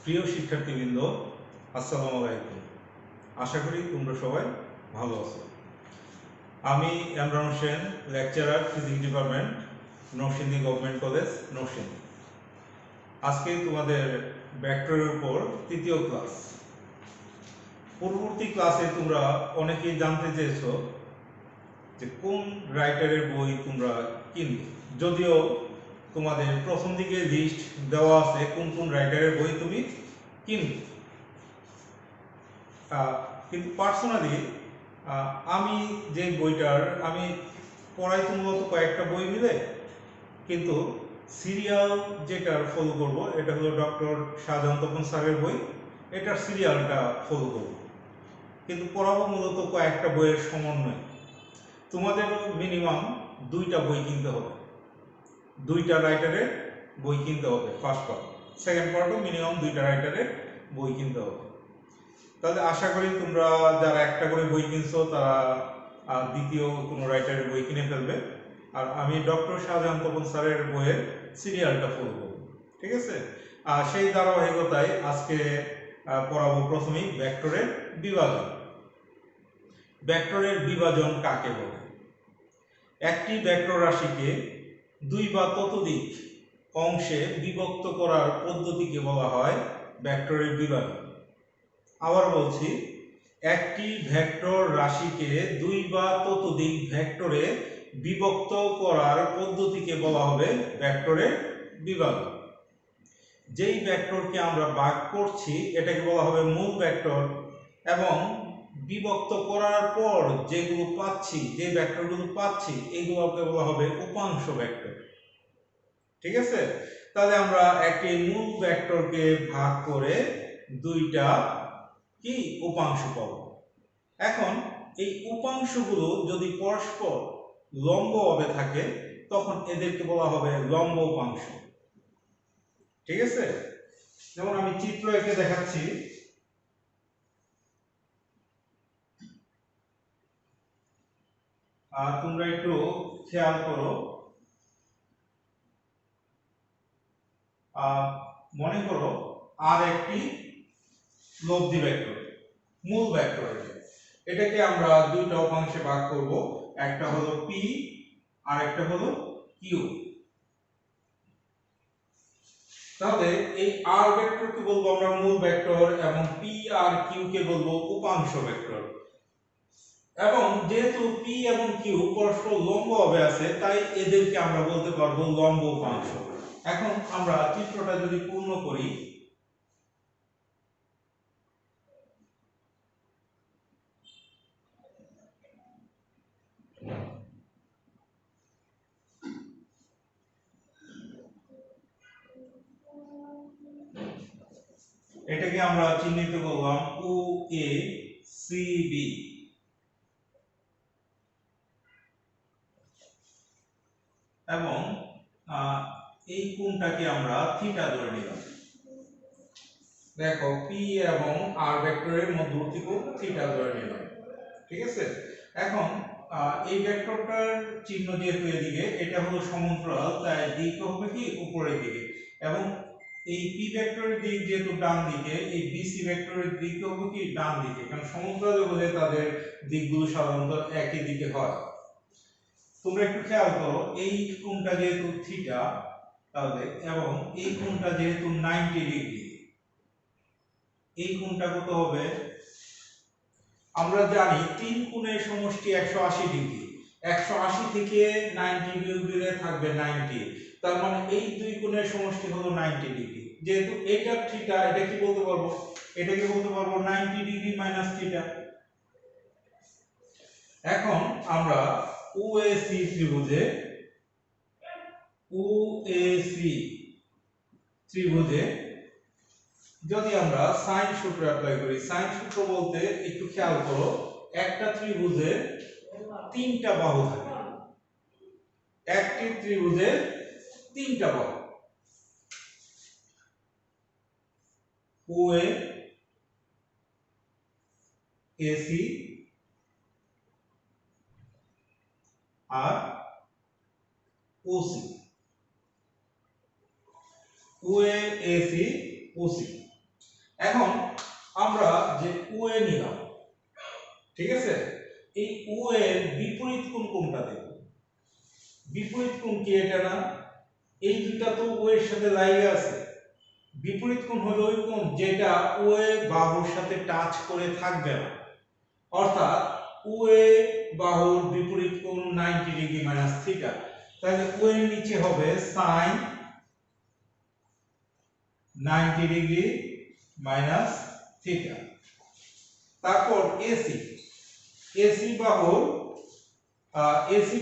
প্রিয় শিক্ষার্থীবৃন্দ, আসসালামু আলাইকুম। আশা করি তোমরা সবাই ভালো আছো। আমি Emran Hossain, lecturer physics department, Narsingdi government college, Narsingdi. আজকে তোমাদের ভেক্টরের উপর তৃতীয় ক্লাস। পূর্ববর্তী ক্লাসে তোমরা অনেকেই জানতে চেয়েছো যে কোন রাইটারের বই তোমরা কিনবে। যদিও তোমাদের প্রথম দিকে লিস্ট দেওয়া আছে কোন কোন রাইটারের বই তুমি কিনবে, কিন্তু পার্সোনালি আমি যে বইটার আমি পড়াই মূলত কয়েকটা বই মিলে, কিন্তু সিরিয়াল যেটার ফলো করব এটা হলো ডক্টর শাহজাহান তপন স্যারের বই। এটার সিরিয়ালটা ফলো করব, কিন্তু পড়াবো মূলত কয়েকটা বইয়ের সমন্বয়। তোমাদেরও মিনিমাম দুইটা বই কিনতে হবে, দুইটা রাইটারের বই কিনতে হবে। ফার্স্ট পার্ট, সেকেন্ড পার্টও মিনিমাম দুইটা রাইটারের বই কিনতে হবে। তাহলে আশা করি তোমরা যারা একটা করে বই কিনছো তারা দ্বিতীয় কোনো রাইটারের বই কিনে ফেলবে। আর আমি ডক্টর শাহজাহান তপন স্যারের বইয়ের সিরিয়ালটা ফলো করব, ঠিক আছে? সেই ধারাবাহিকতায় আজকে পড়াবো প্রথমেই ভেক্টরের বিভাজন। ভেক্টরের বিভাজন কাকে বলে? একটি ভেক্টর রাশিকে দুই বা ততোধিক অংশে বিভক্ত করার পদ্ধতিকে বলা হয় ভেক্টরের বিভাজন। আবার বলছি, একটি ভেক্টর রাশিকে দুই বা ততোধিক ভেক্টরে বিভক্ত করার পদ্ধতিকে বলা হবে ভেক্টরের বিভাজন। যেই ভেক্টরকে আমরা ভাগ করছি এটাকে বলা হবে মূল ভেক্টর, এবং বিভক্ত করার পর যেগুলো পাচ্ছি, যে ভেক্টরগুলো পাচ্ছি, এগুলোকে বলা হবে উপাংশ ভেক্টর। ঠিক আছে? তাহলে আমরা একটি মূল ভেক্টরকে ভাগ করে দুইটা কি উপাংশ পাবো। এখন এই উপাংশগুলো যদি পরস্পর লম্বভাবে থাকে তখন এদেরকে বলা হবে লম্ব উপাংশ। ঠিক আছে? যেমন আমি চিত্র এঁকে দেখাচ্ছি। আর তোমরা একটু খেয়াল করো। মনে করো আর একটি লব্ধি ভেক্টর, মূল ভেক্টর। এটাকে আমরা দুইটা উপাংশে ভাগ করব, একটা হলো পি আর একটা হলো কিউ। তাহলে এই আর ভেক্টরকে বলবো আমরা মূল ভেক্টর, এবং পি আর কিউ কে বলবো উপাংশ ভেক্টর। এবং যেহেতু পি এবং কিউ পরস্পর লম্বভাবে আছে, তাই এদেরকে আমরা বলতে পারবো লম্ব উপাংশ। এখন আমরা চিত্রটা যদি পূর্ণ করি, এটাকে আমরা চিহ্নিত করলাম ও এ সি বি, এবং এই কোণটাকে আমরা থিটা ধরে নিলাম। দেখো পি এবং আর ভেক্টরের মধ্যবর্তী কোণ থিটা ধরে নিলাম। ঠিক আছে? এখন এই ভেক্টরটার চিহ্ন যেহেতু এদিকে, এটা হলো সমান্তরাল, তাই দিক হবে কি উপরের দিকে, এবং এই পি ভেক্টরের দিক যেহেতু ডান দিকে, এই বিসি ভেক্টরের দিক হবে কি ডান দিকে, কারণ সমান্তরাল বলে তাদের দিকগুলো সাধারণত একই দিকে হয়। তোমরা একটু খেয়াল করো, এই কোণটা যেহেতু থিটা, তাহলে এবং এই কোণটা যেহেতু 90 ডিগ্রি, এই কোণটা কত হবে? আমরা জানি তিন কোণের সমষ্টি 180 ডিগ্রি। 180 থেকে 90 বিয়োগ দিলে থাকবে 90, তার মানে এই দুই কোণের সমষ্টি হলো 90 ডিগ্রি। যেহেতু এটা থিটা, এটা কি বলতে পারবো? এটাকে বলতে পারবো 90 ডিগ্রি মাইনাস থিটা। এখন আমরা ওএসি ত্রিভুজে যদি আমরা সাইন সূত্র অ্যাপ্লাই করি, সাইন সূত্র বলতে একটু খেয়াল করো, একটা ত্রিভুজে তিনটা বাহু থাকে, একটি ত্রিভুজে তিনটা বাহু, ওএ, এসি আর ওসি। OA, AC, OC. এখন আমরা যে OA নিলাম, ঠিক আছে, এই OA এর বিপরীত কোণ কোনটা দেব? বিপরীত কোণ কি এটা না? এই দুটো তো OA এর সাথে লাগে আছে। বিপরীত কোণ হলো ওই কোণ যেটা OA বাহুর সাথে টাচ করে থাকবে না, অর্থাৎ OA বাহুর বিপরীত কোণ 90 ডিগ্রি মাইনাস থিটা। তাহলে OA এর নিচে হবে sin 90 ডিগ্রি মাইনাস থিটা। তারপর AC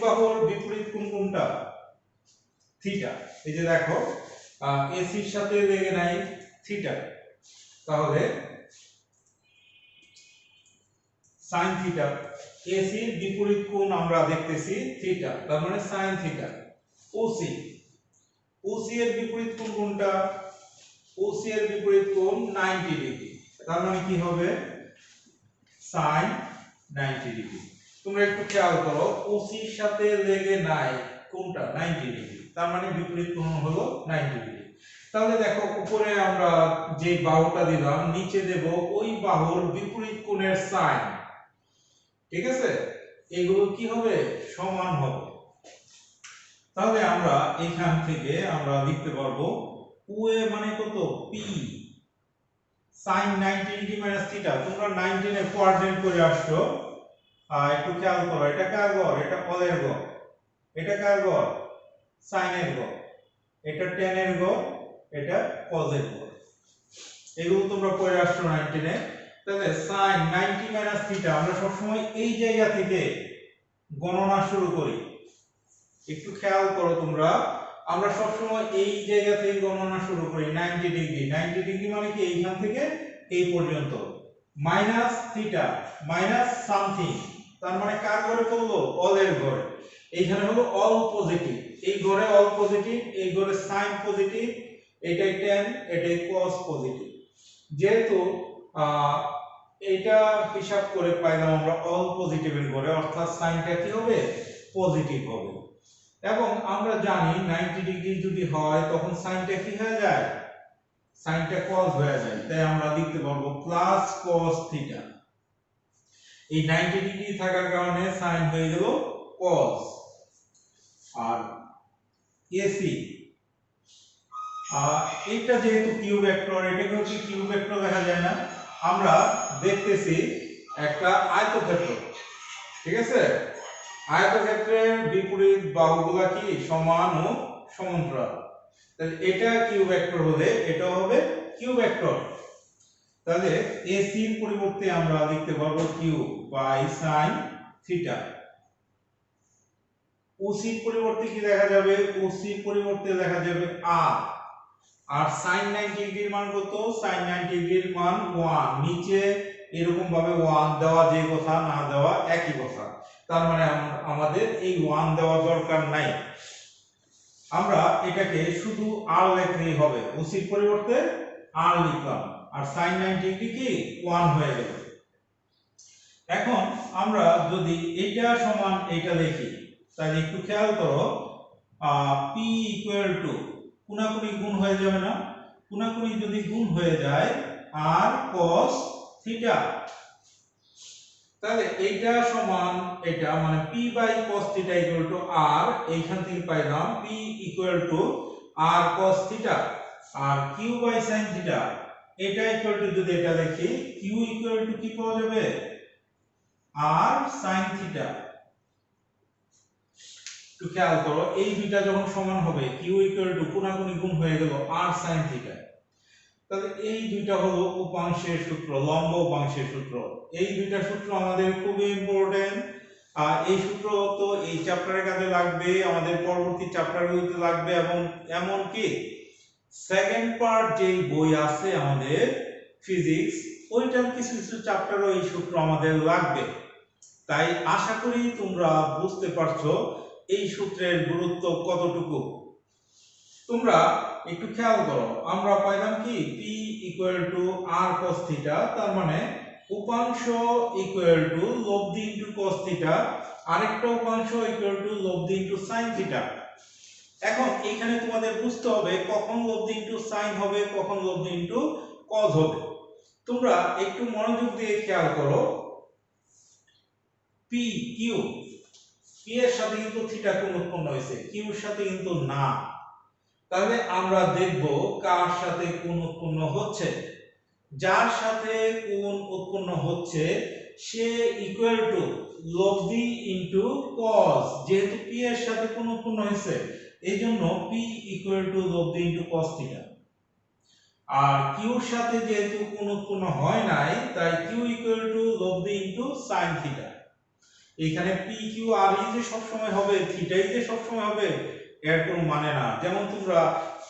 বাহুর বিপরীত কোণ কোনটা? থিটা। এই যে দেখো AC এর সাথে লেগে নাই থিটা, তাহলে sin থিটা। AC এর বিপরীত কোণ আমরা দেখতেছি থিটা, তার মানে sin থিটা। OC এর বিপরীত কোণ কোনটা? OC এর বিপরীত কোণ 90 ডিগ্রি, তার মানে কি হবে? sin 90 degree. তোমরা একটু খেয়াল করো, OC এর সাথে লেগে নাই কোনটা? 90 ডিগ্রি, তার মানে বিপরীত কোণ হলো 90 ডিগ্রি। তাহলে দেখো উপরে আমরা যে বাহুটা দিলাম, নিচে দেব ওই বাহুর বিপরীত কোণের sin, ঠিক আছে? এগুলো কি হবে? সমান হবে। তাহলে আমরা এখান থেকে আমরা লিখতে পারবো OA মানে কত? P sin 90 degree minus theta. তোমরা 19 এর কোঅর্ডিনেট করে আসছো, একটু খেয়াল করো, এটা কার গড়? এটা কলের গড়। এটা কার গড়? sin এর গড়। এটা tan এর গড়, এটা cos এর গড়। এগুলো তোমরা পড়ে আসছো 19 এ। তাহলে sin 90 মাইনাস থিটা আমরা সব সময় এই জায়গা থেকে গণনা শুরু করি। একটু খেয়াল করো তোমরা, আমরা সব সময় এই জায়গা থেকে গণনা শুরু করি 90 ডিগ্রি। 90 ডিগ্রি মানে কি? এইখান থেকে এই পর্যন্ত মাইনাস থিটা, মাইনাস সামথিং, তার মানে কার ঘরে পড়লো? অল এর ঘরে। এইখানে হলো অল পজিটিভ, এই ঘরে অল পজিটিভ, এই ঘরে সাইন পজিটিভ, এটাই tan, এটাই cos পজিটিভ। যেহেতু এটা হিসাব করে পাইলাম আমরা অল পজিটিভের ঘরে, অর্থাৎ সাইনটা কি হবে? পজিটিভ হবে। এবং আমরা জানি 90 ডিগ্রি যদি হয় তখন সাইনটা কি হয়ে যায়? সাইনটা cos হয়ে যায়। তাই আমরা লিখতে পারবো প্লাস cos থিটা। এই 90 ডিগ্রি থাকার কারণে সাইন হয়ে গেল cos। আর AC এটা যেহেতু কিউ ভেক্টর, এটাকে হচ্ছে কিউ ভেক্টর দেখা যায় না, আমরা দেখতেছি একটা আয়তক্ষেত্র, ঠিক আছে? আয়তক্ষেত্রের বিপরীত বাহুগুলা কি? সমান ও সমান্তরাল। তাহলে এটা কিউ ভেক্টর হলে এটা হবে কিউ ভেক্টর। তাহলে AC এর পরিবর্তে আমরা লিখতে পারবো q by sin theta. OC এর পরিবর্তে কি দেখা যাবে? OC এর পরিবর্তে দেখা যাবে r। আর sin 90 ডিগ্রির মান কত? sin 90 ডিগ্রির মান 1। নিচে এরকম ভাবে 1 দেওয়া যে কথা, না দেওয়া একই কথা। তার মানে আমাদের এই 1 দেওয়া দরকার নাই, আমরা এটাকে শুধু r লিখলেই হবে। OC এর পরিবর্তে r লিখলাম, আর sin 90 ডিগ্রি কি 1 হয়ে গেল। এখন আমরা যদি এটা সমান এটা লিখি, তাহলে একটু খেয়াল করো, p ইকুয়াল টু কোনাকুনি গুণ হয়ে যাবে না? কোনাকুনি যদি গুণ হয়ে যায় r cos থিটা, তাহলে এইটা সমান এটা, মানে p by cos theta equal to r। এইখান থেকে পাইলাম p equal to r cos theta, আর q বাই sin থিটা এটা ইকুয়াল টু, যদি এটা লিখি q ইকুয়াল টু কি পাওয়া যাবে? r sin theta. একটু খেয়াল করো, এই দুইটা যখন সমান হবে, q ইকুয়াল টু কোনাকুনি গুণ হয়ে গেল r sin থিটা। তাহলে এই দুইটা হলো উপাংশের সূত্র, লম্ব উপাংশের সূত্র। এই দুইটা সূত্র আমাদের খুবই ইম্পর্টেন্ট। এই সূত্র তো এই চ্যাপ্টারের কাজে লাগবে, আমাদের পরবর্তী চ্যাপ্টারগুলোতে লাগবে, এবং এমন কি সেকেন্ড পার্ট যেই বই আছে আমাদের ফিজিক্স, ওইটার কিছু কিছু চ্যাপ্টারও এই সূত্র আমাদের লাগবে। তাই আশা করি তোমরা বুঝতে পারছো এই সূত্রের গুরুত্ব কতটুকু। তোমরা একটু খেয়াল করো, আমরা পাইলাম কি p equal to r cos theta, তার মানে উপাংশ ইকুয়াল টু লব্ধি ইনটু cos থিটা, আরেকটা উপাংশ ইকুয়াল টু লব্ধি ইনটু sin থিটা। এখন এখানে তোমাদের বুঝতে হবে কখন লব্ধি ইনটু sin হবে, কখন লব্ধি ইনটু cos হবে। তোমরা একটু মনোযোগ দিয়ে খেয়াল করো, পি কিউ, পি এর সাথে কিন্তু থিটা কোণ উৎপন্ন হয়েছে, কিউ এর সাথে কিন্তু না। তাহলে আমরা দেখব কার সাথে কোণ উৎপন্ন হচ্ছে। যার সাথে কোণ উৎপন্ন হচ্ছে সে ইকুয়াল টু লব্ধি ইনটু cos, যেহেতু পি এর সাথে কোণ উৎপন্ন হয়েছে এই জন্য পি ইকুয়াল টু লব্ধি ইনটু cos থিটা। আর কিউর সাথে যেহেতু কোণ উৎপন্ন হয় নাই তাই কিউ ইকুয়াল টু লব্ধি ইনটু sin থিটা। এখানে পি কিউ আর ই যে সব সময় হবে, থিটাই যে সব সময় হবে এর কোনো মানে না। যেমন তোমরা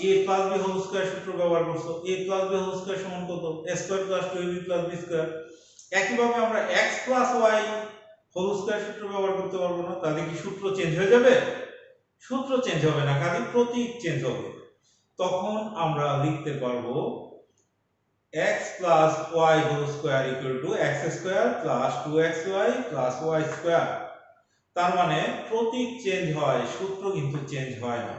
a plus b whole square সূত্র ব্যবহার করছো, a plus b whole square সমান কত, a square plus 2ab plus b square. একইভাবে আমরা x plus y whole square সূত্র ব্যবহার করতে পারবো না? তাহলে কি সূত্র চেঞ্জ হয়ে যাবে? সূত্র চেঞ্জ হবে না, খালি প্রতীক চেঞ্জ হবে। তখন আমরা লিখতে পারবো x plus y whole square equal to x square plus 2xy plus y square। তার মানে প্রতীক চেঞ্জ হয়, সূত্র কিন্তু চেঞ্জ হয় না।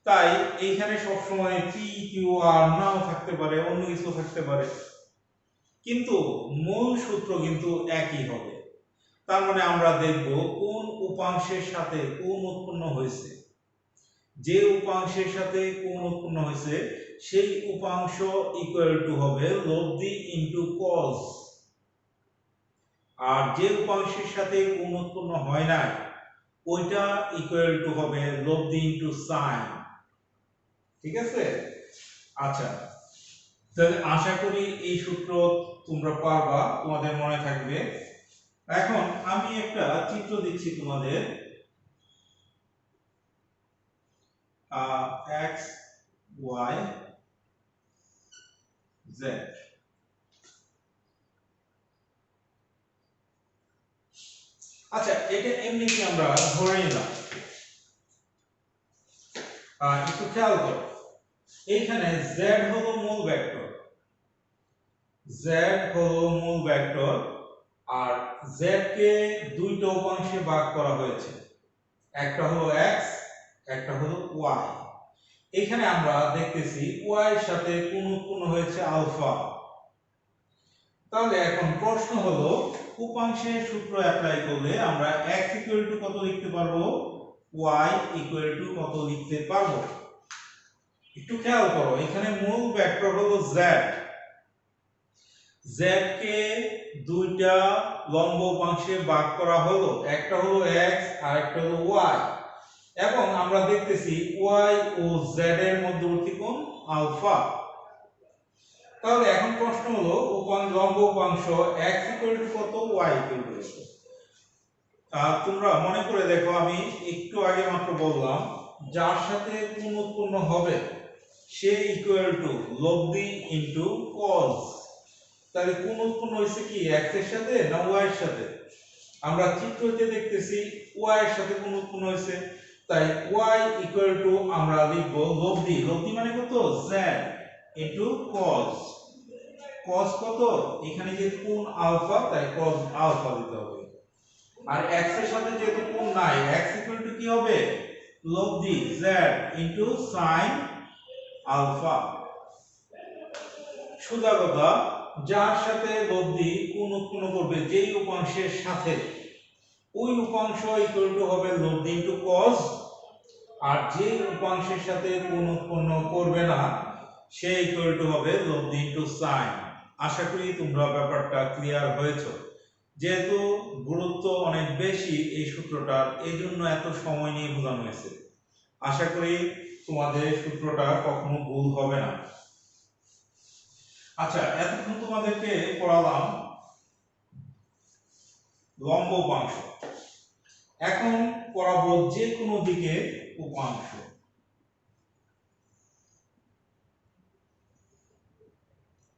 তাই এইখানে সব সময় p q r নাও থাকতে পারে, অন্য কিছু থাকতে পারে, কিন্তু মূল সূত্র কিন্তু একই হবে। তার মানে আমরা দেখব কোন উপাংশের সাথে কোণ উৎপন্ন হয়েছে। যে উপাংশের সাথে কোণ উৎপন্ন হয়েছে সেই উপাংশ ইকুয়াল টু হবে লব্ধি ইনটু cos, আর যে উপাংশের সাথে কোণ উৎপন্ন হয় না ওইটা ইকুয়াল টু হবে লব্ধি ইনটু sin। ঠিক আছে? আচ্ছা, তাহলে আশা করি এই সূত্র তোমরা পারবা, তোমাদের মনে থাকবে। এখন আমি একটা চিত্র দিচ্ছি তোমাদের, x y z। আচ্ছা, এটা এমনিতে আমরা ধরে নিলাম। একটু খেয়াল করো, এইখানে z হলো মূল ভেক্টর, z হলো মূল ভেক্টর, আর z কে দুইটা উপাংশে ভাগ করা হয়েছে, একটা হলো x, একটা হলো y। এখানে আমরা দেখতেছি y এর সাথে কোণ উৎপন্ন হয়েছে আলফা। তাহলে এখন প্রশ্ন হলো উপাংশের সূত্র অ্যাপ্লাই করলে আমরা x ইকুয়াল টু কত লিখতে পারবো, y ইকুয়াল টু কত লিখতে পারবো। একটু খেয়াল করো, এখানে মূল ভেক্টর হলো z, z কে দুইটা লম্ব উপাংশে ভাগ করা হলো, একটা হলো x আর একটা হলো y, এবং আমরা দেখতেছি y ও z এর মধ্যবর্তী কোণ আলফা। তাহলে এখন প্রশ্ন হলো লম্ব উপাংশ x ইকুয়াল টু কত, y ইকুয়াল টু কত। তোমরা মনে করে দেখো, আমি একটু আগে মাত্র বললাম যার সাথে কোণ উৎপন্ন হবে সে ইকুয়াল টু লব্ধি ইনটু cos। তাহলে কোণ উৎপন্ন হয়েছে কি x এর সাথে না y এর সাথে? আমরা চিত্রতে দেখতেছি y এর সাথে কোণ উৎপন্ন হয়েছে, তাই y ইকুয়াল টু আমরা লিখব লব্ধি, লব্ধি মানে কত, z ইনটু cos। cos কত, এখানে যে কোণ আলফা তাই cos আলফা দিতে হবে। আর x এর সাথে যেহেতু কোণ নাই, x ইকুয়াল টু কি হবে, লব্ধি z ইনটু sin আলফা। সোজা কথা, যার সাথে লব্ধি কোণ উৎপন্ন করবে যেই উপাংশের সাথে, ওই উপাংশ ইকুয়াল টু হবে লব্ধি ইনটু cos, আর যে উপাংশের সাথে কোণ উৎপন্ন করবে না সে ইকুয়াল টু হবে লব্ধি ইনটু sin। আশা করি তোমরা ব্যাপারটা ক্লিয়ার হয়েছে। যেহেতু গুরুত্ব অনেক বেশি এই সূত্রটার, এই জন্য এত সময় নিয়ে বোঝানো হয়েছে। আশা করি তোমাদের সূত্রটা কখনো ভুল হবে না। আচ্ছা, এতক্ষণ তোমাদেরকে পড়ালাম লম্ব উপাংশ, এখন পড়াবো যে কোনো দিকে উপাংশ।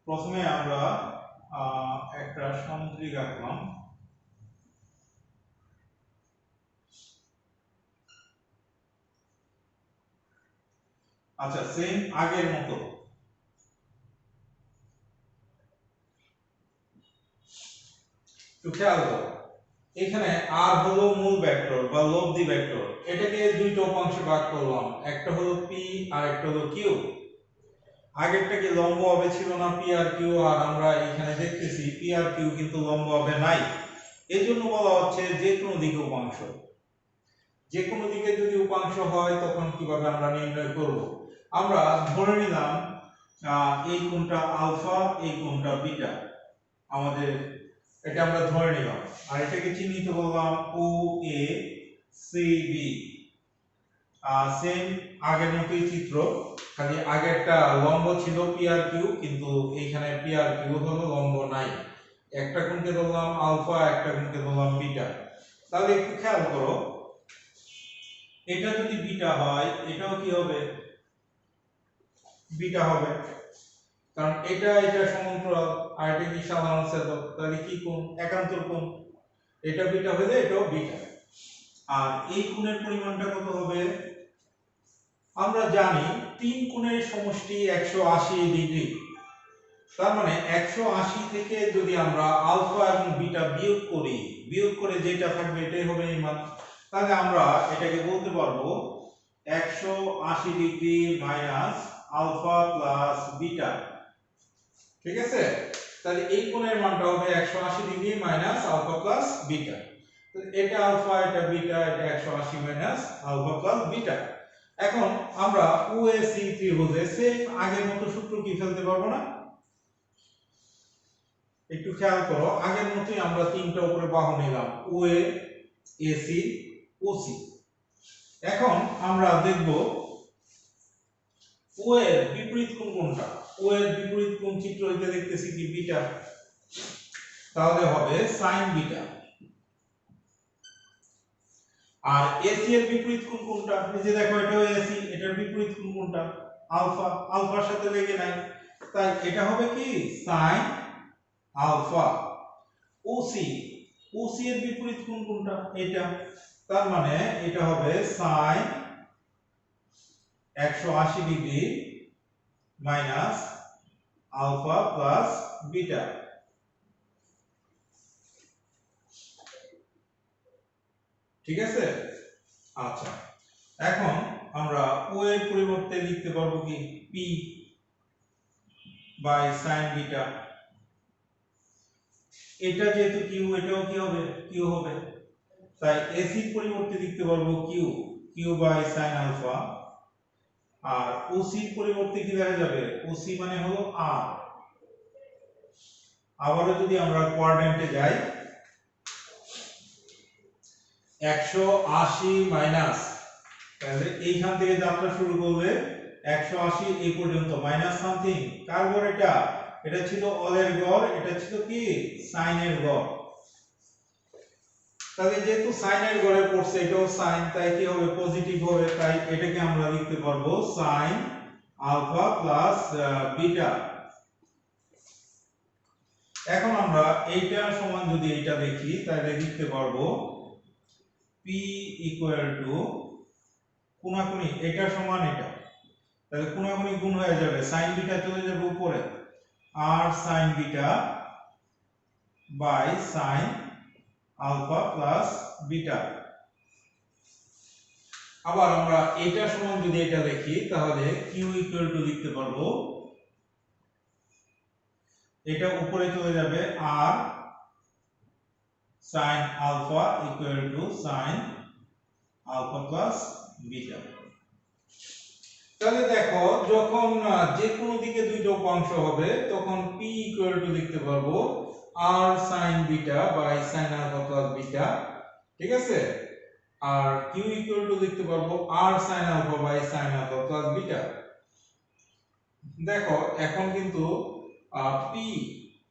প্রথমে আমরা একটা সামুদ্রিক আঁকলাম। আচ্ছা, সেম আগের মতো খেয়াল করো, এখানে r হলো মূল ভেক্টর বা লব্ধি ভেক্টর, এটাকে দুইটা উপাংশে ভাগ করলাম, একটা হলো p আর একটা হলো q। আগেরটা কি লম্ব হবে ছিল না পি আর কিউ, আর আমরা এখানে দেখতেছি পি আর কিউ কিন্তু লম্ব হবে নাই। এই জন্য বলা হচ্ছে যে কোনো দিকে উপাংশ। যে কোনো দিকে যদি উপাংশ হয় তখন কিভাবে আমরা নির্ণয় করব? আমরা ধরে নিলাম এই কোণটা আলফা, এই কোণটা বিটা, আমাদের এটা আমরা ধরে নিলাম, আর এটাকে চিহ্নিত করলাম ও এ সি বি। সেম আগের মতোই চিত্র, খালি আগেরটা লম্ব ছিল পি আর কিউ, কিন্তু এইখানে পি আর কিউ হলো লম্ব নাই। একটা কোণকে ধরলাম আলফা, একটা কোণকে ধরলাম বিটা। তাহলে একটু খেয়াল করো, এটা যদি বিটা হয় এটাও কি হবে? বিটা হবে, কারণ এটা এটা সমান্তরাল, আর এটা কি সাধারণ ছেদক, তাহলে কি কোণ? একান্তর কোণ। এটা বিটা হলে এটাও বিটা। আর এই কোণের পরিমাণটা কত হবে? আমরা জানি তিন কোণের সমষ্টি 180 ডিগ্রি। তার মানে 180 থেকে যদি আমরা আলফা এবং বিটা বিয়োগ করে যেটা থাকবে এটাই হবে এই মান। তাহলে আমরা এটাকে বলতে পারবো 180 degree minus alpha plus beta. ঠিক আছে, তাহলে এই কোণের মানটা হবে 180 degree minus alpha plus beta. তো এটা আলফা, এটা বিটা, এটা 180 মাইনাস আলফা প্লাস বিটা। এখন আমরা ওএসি ত্রিভুজে সেম আগের মতো সূত্র কি ফেলতে পারবো না? একটু খেয়াল করো, আগের মতোই আমরা তিনটা উপরে বাহু নিলাম, ওএ, এসি, ওসি। এখন আমরা দেখব ও এর বিপরীত কোণ কোনটা? ও এর বিপরীত কোণ চিত্র হইতে দেখতেছি কি বিটা, তাহলে হবে sin বিটা। আর এসি এর বিপরীত কোণ কোনটা? এই যে দেখো এটাও এসি, এটার বিপরীত কোণ কোনটা? আলফা, আলফার সাথে লেগে নাই, তাই এটা হবে কি sin আলফা। ওসি, ওসি এর বিপরীত কোণ কোনটা? এটা, তার মানে এটা হবে sin 180 degree minus alpha plus beta. ঠিক আছে, আচ্ছা এখন আমরা ও এর পরিবর্তে লিখতে পারবো কি পি বাই sin বিটা। এটা যেহেতু কিউ, এটাও কি হবে? কিউ হবে, তাই এসি এর পরিবর্তে লিখতে পারবো q, q by sin alpha. আর ওসি এর পরিবর্তে কি লেখা যাবে? ওসি মানে হলো আর। আবারো যদি আমরা কোয়াড্রেন্টে যাই, 180 মাইনাস, তাহলে এইখান থেকে যাত্রা শুরু করলে 180 এই পর্যন্ত মাইনাস সামথিং, কার গড় এটা? এটা ছিল অলের গড়, এটা ছিল কি সাইনের গড়। তাহলে যেহেতু সাইনের গড়ে পড়ছে, এটাও সাইন, তাই কি হবে? পজিটিভ হবে, তাই এটাকে আমরা লিখতে পারবো সাইন আলফা প্লাস বিটা। এখন আমরা এইটা সমান যদি এইটা দেখি, তাহলে লিখতে পারবো p ইকুয়াল টু কোণাকুণি এটা সমান এটা, তাহলে কোণাকুণি গুণ হয়ে যাবে, sin বিটা চলে যাবে উপরে, আর sin beta by sin alpha plus beta. আবার আমরা এটা সমান যদি এটা লিখি, তাহলে q ইকুয়াল টু লিখতে পারবো, এটা উপরে চলে যাবে, আর sin alpha equal to sin alpha plus beta. তাহলে দেখো, যখন যে কোনো দিকে দুইটা উপাংশ হবে তখন p ইকুয়াল টু লিখতে পারবো r sin beta by sin alpha plus beta. ঠিক আছে, আর q ইকুয়াল টু লিখতে পারবো r sin alpha by sin alpha plus beta. দেখো এখন কিন্তু p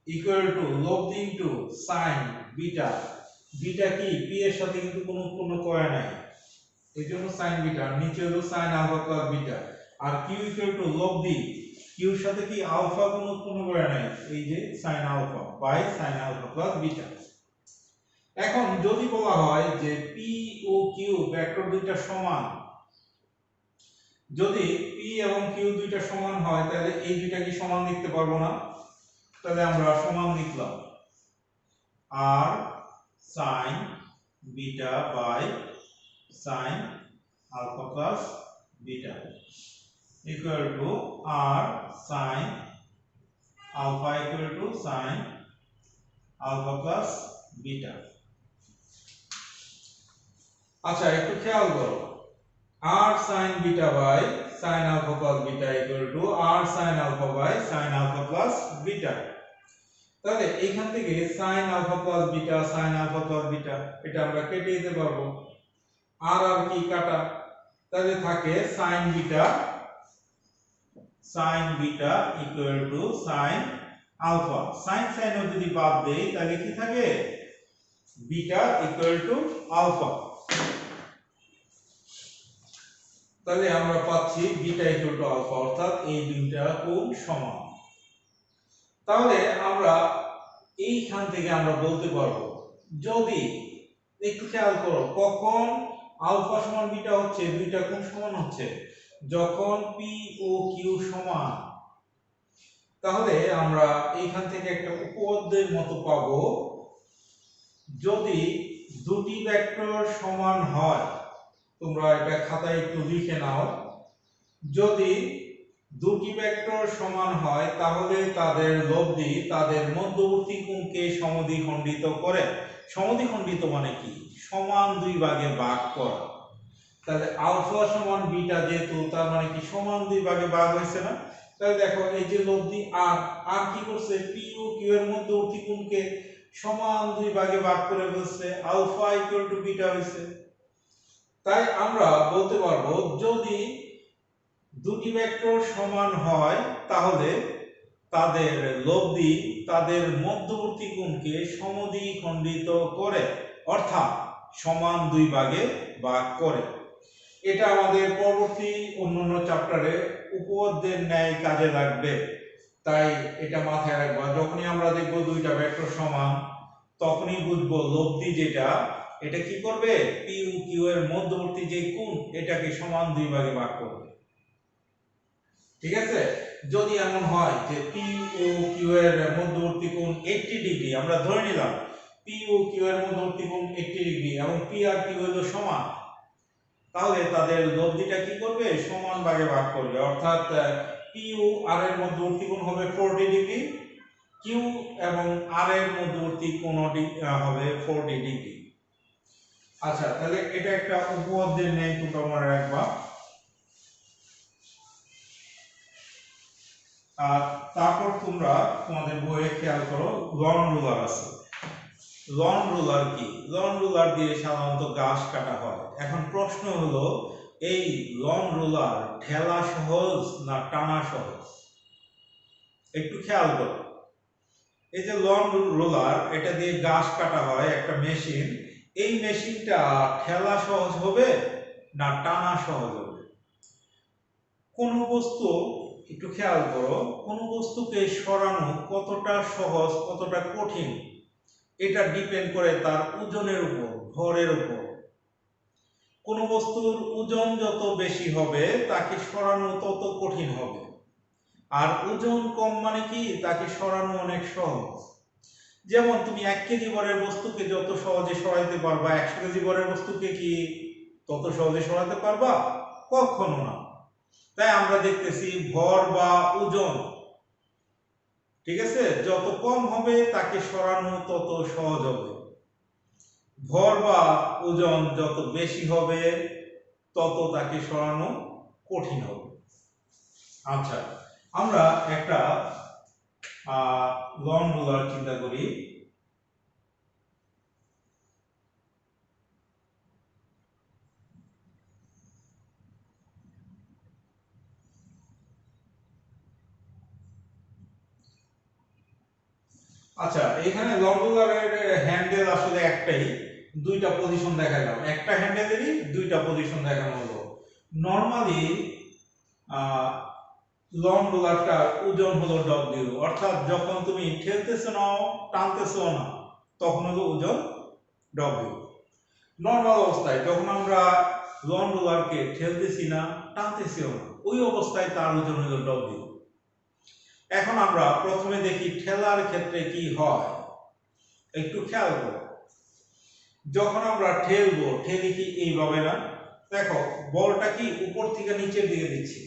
ইকুয়াল টু লব্ধি ইনটু sin বিটা, বিটা কি p এর সাথে কিন্তু কোনো উৎপন্ন করে নাই, এইজন্য sin বিটা, নিচে হলো sin আলফা প্লাস বিটা। আর q ইকুয়াল টু লব্ধি, q এর সাথে কি আলফা কোনো উৎপন্ন করে নাই, এই যে sin alpha by sin alpha plus beta. এখন যদি বলা হয় যে p ও q ভেক্টর দুইটা সমান, যদি p এবং q দুইটা সমান হয় তাহলে এই দুইটা কি সমান লিখতে পারবো না? তাহলে আমরা সমান লিখলাম r sin beta by sin alpha plus beta. Equal to r sine alpha equal to sine alpha plus beta. আচ্ছা একটু খেয়াল করো, r sin beta by sin alpha plus beta equal to r sin alpha by sin alpha plus beta. তাহলে এইখান থেকে sin alpha plus beta sin alpha plus beta এটা আমরা কেটে দিতে পারবো, আর আর কি কাটা, তাহলে থাকে sin beta equal to sin alpha. sin sin ও যদি বাদ দেই তাহলে কি থাকে, বিটা ইকুয়াল টু আলফা। তাহলে আমরা পাচ্ছি বিটা ইকুয়াল টু আলফা, অর্থাৎ এই দুইটা কোণ সমান। তাহলে আমরা এইখান থেকে আমরা বলতে পারবো, যদি একটু খেয়াল করো কখন আলফা সমান বিটা হচ্ছে, দুইটা কোণ সমান হচ্ছে যখন পি ও কিউ সমান। তাহলে আমরা এইখান থেকে একটা উপপাদ্যের মতো পাবো, যদি দুটি ভেক্টর সমান হয়, তোমরা এটা খাতায় একটু লিখে নাও, যদি দুটি ভেক্টর সমান হয় তাহলে তাদের লব্ধি তাদের মধ্যবর্তী কোণকে সমদ্বিখণ্ডিত করে। সমদ্বিখণ্ডিত মানে কি, সমান দুই ভাগে ভাগ করা। তাহলে আলফা সমান বিটা যেহেতু, তার মানে কি সমান দুই ভাগে ভাগ হয়েছে না। তাহলে দেখো এই যে লব্ধি আর আর কি করছে, পি ও কিউ এর মধ্যবর্তী কোণকে সমান দুই ভাগে ভাগ করে ফেলছে, আলফা ইকুয়াল টু বিটা হয়েছে। তাই আমরা বলতে পারবো, যদি দুটি ভেক্টর সমান হয় তাহলে তাদের লব্ধি তাদের মধ্যবর্তী কোণকে সমদ্বিখণ্ডিত করে, অর্থাৎ সমান দুই ভাগে ভাগ করে। এটা আমাদের পরবর্তী অন্যান্য চ্যাপ্টারে উপপাদ্যের ন্যায় কাজে লাগবে, তাই এটা মাথায় রাখবা। যখনই আমরা দেখব দুইটা ভেক্টর সমান, তখনই বুঝবো লব্ধি যেটা, এটা কি করবে, পি ও কিউ এর মধ্যবর্তী যে কোণ এটাকে সমান দুই ভাগে ভাগ করবে। ঠিক আছে, যদি এমন হয় যে পি ও কিউ এর মধ্যবর্তী কোণ 80 ডিগ্রি, আমরা ধরে নিলাম পি ও কিউ এর মধ্যবর্তী কোণ 80 ডিগ্রি এবং পি আর কিউ হলো সমান, তাহলে তাদের লব্ধিটা কি করবে, সমান ভাগে ভাগ করবে। অর্থাৎ পি ও আর এর মধ্যবর্তী কোণ হবে 40 ডিগ্রি, কিউ এবং আর এর মধ্যবর্তী কোণ হবে 40 ডিগ্রি। আচ্ছা, তাহলে এটা একটা উপপাদ্যের ন্যায় তোমরা মনে রাখবা। আর তারপর তোমরা তোমাদের বইয়ে খেয়াল করো, লন রুলার আছে। লন রুলার কি, লন রুলার দিয়ে সাধারণত ঘাস কাটা হয়। এখন প্রশ্ন হলো, এই লন রুলার ঠেলা সহজ না টানা সহজ? একটু খেয়াল করো, এই যে লন রুলার, এটা দিয়ে ঘাস কাটা হয়, একটা মেশিন। এই মেশিনটা ঠেলা সহজ হবে না টানা সহজ হবে? কোন বস্তু, একটু খেয়াল করো, কোন বস্তুকে সরানো কতটা সহজ কতটা কঠিন, এটা ডিপেন্ড করে তার ওজনের উপর, ভরের উপর। কোন বস্তুর ওজন যত বেশি হবে তাকে সরানো তত কঠিন হবে, আর ওজন কম মানে কি, তাকে সরানো অনেক সহজ। যেমন তুমি 1 কেজি ভরের বস্তুকে যত সহজে সরাইতে পারবা, 100 কেজি ভরের বস্তুকে কি তত সহজে সরাতে পারবা? কখনো না। তাই আমরা দেখতেছি ভর বা ওজন, ঠিক আছে, যত কম হবে তাকে সরানো তত সহজ হবে, ভর বা ওজন যত বেশি হবে তত তাকে সরানো কঠিন হবে। আচ্ছা, আমরা একটা লন রুলার চিন্তা করি। আচ্ছা, এখানে লন রুলারের হ্যান্ডেল আসলে একটাই, দুইটা পজিশন দেখালাম, একটা হ্যান্ডেলেরই দুইটা পজিশন দেখানো হলো। নরমালি লং রুলারটার ওজন হলো ডব্লিউ, অর্থাৎ যখন তুমি ঠেলতেছো না টানতেছো না তখন হলো ওজন ডব্লিউ। নর্মাল অবস্থায় যখন আমরা লং রুলারকে ঠেলতেছি না টানতেছিও না, ওই অবস্থায় তার ওজন হলো ডব্লিউ। এখন আমরা প্রথমে দেখি ঠেলার ক্ষেত্রে কি হয়, একটু খেয়াল করো। যখন আমরা ঠেলবো, ঠেলি কি এইভাবে না, দেখো বলটা কি উপর থেকে নিচের দিকে দিচ্ছি,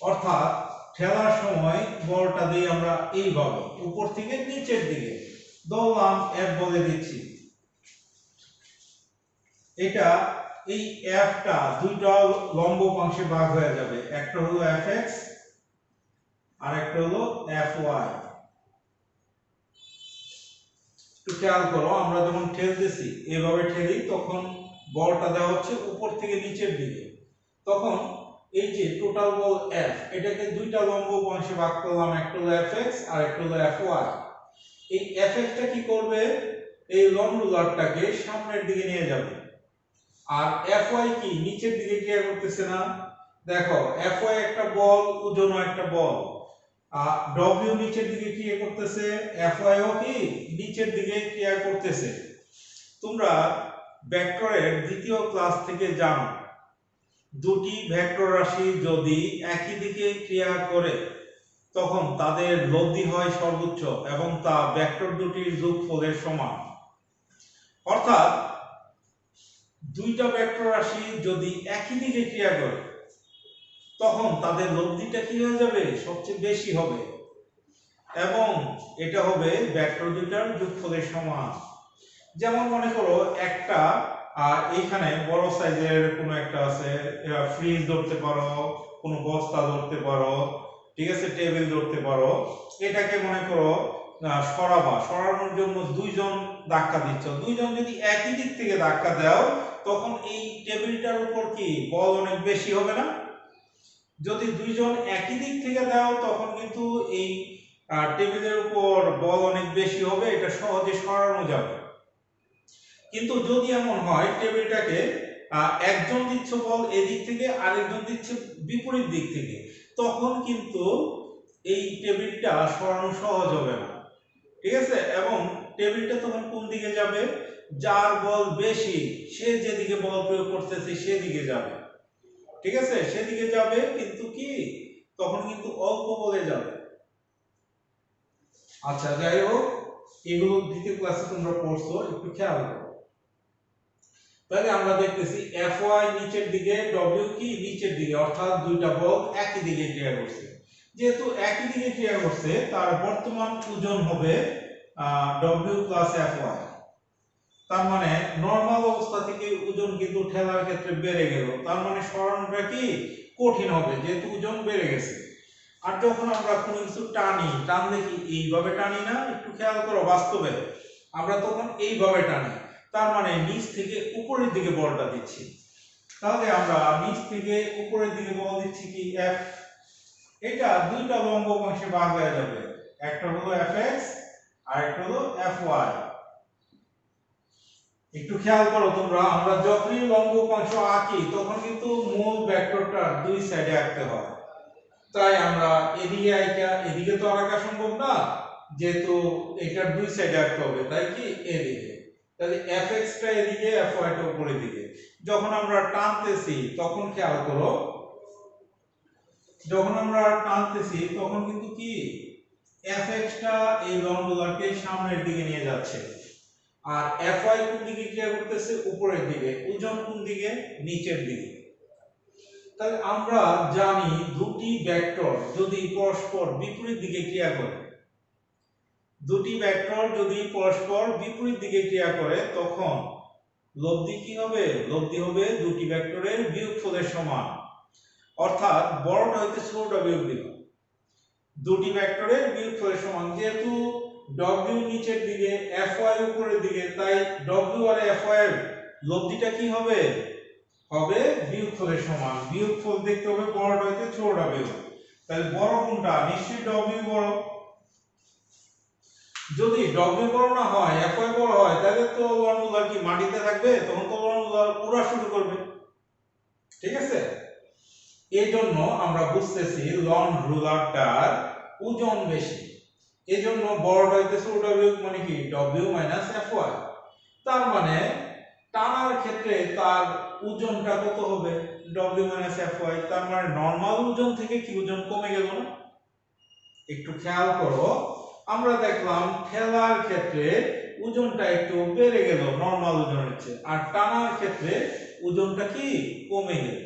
অর্থাৎ ঠেলার সময় বলটা দিই আমরা এইভাবে উপর থেকে নিচের দিকে ধরলাম এফ বলে দিচ্ছি। এটা এই এফটা দুইটা লম্ব অংশে ভাগ হয়ে যাবে, একটা হলো এফ এক্স আর একটা হলো এফ ওয়াই। একটু খেয়াল করো, আমরা যখন ঠেলতেছি এভাবে ঠেলি তখন বলটা দেওয়া হচ্ছে উপর থেকে নিচের দিকে, তখন এই যে টোটাল বল এফ এটাকে দুইটা লম্ব অংশে ভাগ করলাম, একটা হলো এফ এক্স আর একটা হলো এফ ওয়াই। এই এফ এক্সটা কি করবে, এই লং রুলারটাকে সামনের দিকে নিয়ে যাবে, আর এফ ওয়াই কি নিচের দিকে ক্রিয়া করতেছে না। দেখো এফ ওয়াই একটা বল, ওজনও একটা বল, আর ডব্লিউ নিচের দিকে ক্রিয়া করতেছে, এফ ওয়াই ও কি নিচের দিকে ক্রিয়া করতেছে। তোমরা ভেক্টরের দ্বিতীয় ক্লাস থেকে জানো, দুটি ভেক্টর রাশি যদি একই দিকে ক্রিয়া করে তখন তাদের লব্ধি হয় সর্বোচ্চ এবং তা ভেক্টর দুটির যোগফলের সমান। অর্থাৎ দুইটা ভেক্টর রাশি যদি একই দিকে ক্রিয়া করে তখন তাদের লব্ধিটা কি হয়ে যাবে, সবচেয়ে বেশি হবে এবং এটা হবে ভেক্টর দুইটার যোগফলের সমান। যেমন মনে করো একটা এইখানে বড় সাইজের কোনো একটা আছে, ফ্রিজ ধরতে পারো, কোনো বস্তা ধরতে পারো, ঠিক আছে, টেবিল ধরতে পারো। এটাকে মনে করো সরানোর জন্য দুইজন ধাক্কা দিচ্ছ, দুইজন যদি একই দিক থেকে ধাক্কা দাও তখন এই টেবিলটার উপর কি বল অনেক বেশি হবে না। যদি দুইজন একই দিক থেকে দাও তখন কিন্তু এই টেবিলের উপর বল অনেক বেশি হবে, এটা সহজে সরানো যাবে। কিন্তু যদি এমন হয় টেবিলটাকে একজন দিচ্ছে বল এদিক থেকে, আরেকজন দিচ্ছে বিপরীত দিক থেকে, তখন কিন্তু এই টেবিলটা সরানো সহজ হবে না, ঠিক আছে। এবং টেবিলটা তখন কোন দিকে যাবে, যার বল বেশি সে যেদিকে বল প্রয়োগ করতেছে সেদিকে যাবে, ঠিক আছে, সেদিকে যাবে, কিন্তু কি তখন কিন্তু অল্প বলে যাবে। আচ্ছা যাই হোক, এগুলো দ্বিতীয় ক্লাসে তোমরা পড়ছো, একটু খেয়াল করো। তাহলে আমরা দেখতেছি Fy নিচের দিকে, W কি নিচের দিকে, অর্থাৎ দুইটা বল একই দিকে ক্রিয়া করছে। যেহেতু একই দিকে ক্রিয়া করছে তার বর্তমান ওজন হবে W প্লাস Fy। তার মানে নরমাল অবস্থা থেকে ওজন কিন্তু ঠেলার ক্ষেত্রে বেড়ে গেল, তার মানে সরানোটা কি কঠিন হবে যেহেতু ওজন বেড়ে গেছে। আর যখন আমরা কোনো কিছু টানলে কি এইভাবে টানি না, একটু খেয়াল করো, বাস্তবে আমরা তখন এইভাবে টানি, তার মানে নিচ থেকে উপরের দিকে বলটা দিচ্ছি। তাহলে আমরা নিচ থেকে উপরের দিকে বল দিচ্ছি কি F, এটা দুইটা লম্ব অংশে ভাগ হয়ে যাবে, একটা হলো Fx আর একটা হলো Fy। একটু খেয়াল করো তোমরা, আমরা যখনই লম্ব অংশ আঁকি তখন কিন্তু মূল ভেক্টরটার দুই সাইডে আঁকতে হয়। তাই আমরা এদিকে আঁকা, এদিকে তো আর আঁকা সম্ভব না, যেহেতু এটার দুই সাইডে আঁকতে হবে, তাই কি এদিকে, তাহলে fx টা এদিকে fy টা উপরের দিকে। যখন আমরা টানতেছি তখন খেয়াল করো, যখন আমরা টানতেছি তখন কিন্তু কি fx টা এই লম্বটাকে সামনের দিকে নিয়ে যাচ্ছে, আর fy কোন দিকে ক্রিয়া করতেছে, উপরের দিকে, ওজন কোন দিকে, নিচের দিকে। তাহলে আমরা জানি দুটি ভেক্টর যদি পরস্পর বিপরীত দিকে ক্রিয়া করে, দুটি ভেক্টর যদি পরস্পর বিপরীত দিকে ক্রিয়া করে তখন লব্ধি কি হবে, লব্ধি হবে দুটি ভেক্টরের বিয়োগফলের সমান। অর্থাৎ বড়টা হইতে ছোটটা বিয়োগ দিবা, দুটি ভেক্টরের বিয়োগফলের সমান। যেহেতু w নিচের দিকে fy উপরের দিকে, তাই w আর fy এর লব্ধিটা কি হবে, হবে বিয়োগফলের সমান। বিয়োগফল দেখতে হবে বড়টা হইতে ছোটটা বিয়োগ, তাহলে বড় কোনটা, নিশ্চয়ই w বড়। যদি w বড় না হয়, fy বড় হয়, তাহলে তো লন রুলার কি মাটিতে থাকবে, তখন তো লন রুলার উড়া শুরু করবে, ঠিক আছে। এই জন্য আমরা বুঝতেছি লন রুলারটার ওজন বেশি, এই জন্য বড়টা হইতে ছোটটা বিয়োগ মানে কি w fy। তার মানে টানার ক্ষেত্রে তার ওজনটা কত হবে, w fy। তার মানে নরমাল ওজন থেকে কি ওজন কমে গেল না। একটু খেয়াল করো, আমরা দেখলাম ঠেলার ক্ষেত্রে ওজনটা একটু বেড়ে গেল নরমাল ওজনের চেয়ে, আর টানার ক্ষেত্রে ওজনটা কি কমে গেল।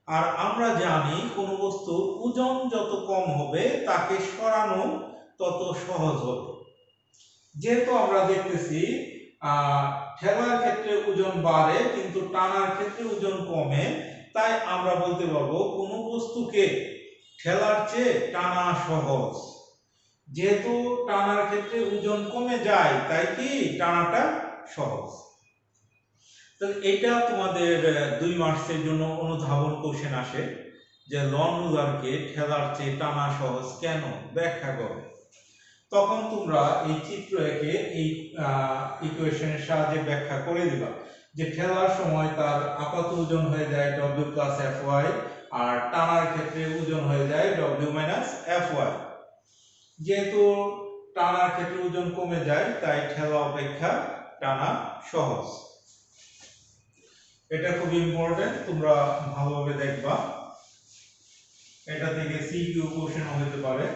আর আমরা জানি কোনো বস্তুর ওজন যত কম হবে তাকে সরানো তত সহজ হবে। যেহেতু আমরা দেখতেছি ঠেলার ক্ষেত্রে ওজন বাড়ে কিন্তু টানার ক্ষেত্রে ওজন কমে, তাই আমরা বলতে পারবো কোনো বস্তুকে ঠেলার চেয়ে টানা সহজ। যেহেতু টানার ক্ষেত্রে ওজন কমে যায় তাই কি টানাটা সহজ। তাহলে এটা তোমাদের 2 মার্কসের জন্য অনুধাবন কোশ্চেন আসে যে লন রুলারকে ঠেলার চেয়ে টানা সহজ কেন, ব্যাখ্যা করো। তখন তোমরা এই চিত্র একে এই ইকুয়েশনের সাহায্যে ব্যাখ্যা করে দিবা যে ঠেলার সময় তার আপাত ওজন হয়ে যায় w + Fy আর টানার ক্ষেত্রে ওজন হয়ে যায় w - Fy। যেহেতু টানার ক্ষেত্রে ওজন কমে যায় তাই ঠেলা অপেক্ষা টানা সহজ। এটা খুব ইম্পর্টেন্ট, তোমরা ভালোভাবে দেখবা। এটা থেকে সিকিউ কোশ্চেন হতে পারে।